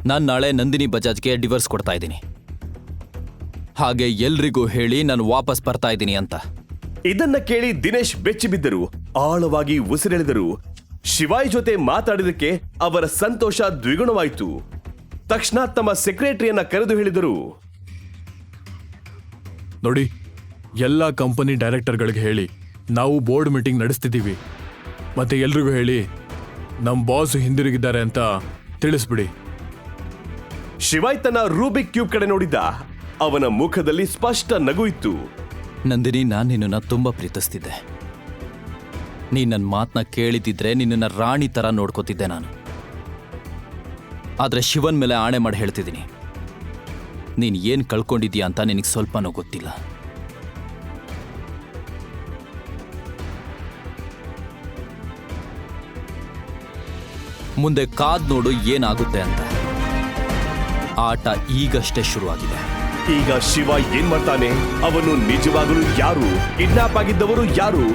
ನಾನು ನಾಳೆ ನಂದಿನಿ ಬಜಾಜ್ಗೆ ಡಿವೋರ್ಸ್ ಕೊಡ್ತಾ ಇದ್ದೀನಿ. ಹಾಗೆ ಎಲ್ರಿಗೂ ಹೇಳಿ ನಾನು ವಾಪಸ್ ಬರ್ತಾ ಇದ್ದೀನಿ ಅಂತ. ಇದನ್ನ ಕೇಳಿ ದಿನೇಶ್ ಬೆಚ್ಚಿ ಬಿದ್ದರು, ಆಳವಾಗಿ ಉಸಿರೆಳೆದರು. ಶಿವಾಯ್ ಜೊತೆ ಮಾತಾಡಿದಕ್ಕೆ ಅವರ ಸಂತೋಷ ದ್ವಿಗುಣವಾಯಿತು. ತಕ್ಷಣ ತಮ್ಮ ಸೆಕ್ರೆಟರಿಯನ್ನ ಕರೆದು ಹೇಳಿದರು, ನೋಡಿ, ಎಲ್ಲ ಕಂಪನಿ ಡೈರೆಕ್ಟರ್ಗಳಿಗೆ ಹೇಳಿ ನಾವು ಬೋರ್ಡ್ ಮೀಟಿಂಗ್ ನಡೆಸ್ತಿದ್ದೀವಿ. ಮತ್ತೆ ಎಲ್ರಿಗೂ ಹೇಳಿ ನಮ್ಮ ಬಾಸ್ ಹಿಂದಿರುಗಿದ್ದಾರೆ ಅಂತ ತಿಳಿಸ್ಬಿಡಿ. ಶಿವಾಯ್ ತನ್ನ ರೂಬಿಕ್ ಕ್ಯೂಬ್ ಕಡೆ ನೋಡಿದ್ದ. ಅವನ ಮುಖದಲ್ಲಿ ಸ್ಪಷ್ಟ ನಗು ಇತ್ತು. ನಂದಿನಿ, ನಾನು ನಿನ್ನನ್ನು ತುಂಬ ಪ್ರೀತಿಸ್ತಿದ್ದೆ. ನೀನು ನನ್ನ ಮಾತನ್ನ ಕೇಳಿದಿದ್ರೆ ನಿನ್ನನ್ನು ರಾಣಿ ಥರ ನೋಡ್ಕೋತಿದ್ದೆ ನಾನು. ಆದರೆ ಶಿವನ್ ಮೇಲೆ ಆಣೆ ಮಾಡಿ ಹೇಳ್ತಿದ್ದೀನಿ, ನೀನು ಏನು ಕಳ್ಕೊಂಡಿದ್ಯಾ ಅಂತ ನಿನಗೆ ಸ್ವಲ್ಪನೂ ಗೊತ್ತಿಲ್ಲ. ಮುಂದೆ ಕಾದ್ ನೋಡು ಏನಾಗುತ್ತೆ ಅಂತ. ಆಟ ಈಗಷ್ಟೇ ಶುರುವಾಗಿದೆ. ಈಗ ಶಿವ ಏನ್ ಮಾಡ್ತಾನೆ? ಅವನು ನಿಜವಾಗಲೂ ಯಾರು? ಕಿಡ್ನಾಪ್ ಆಗಿದ್ದವರು ಯಾರು?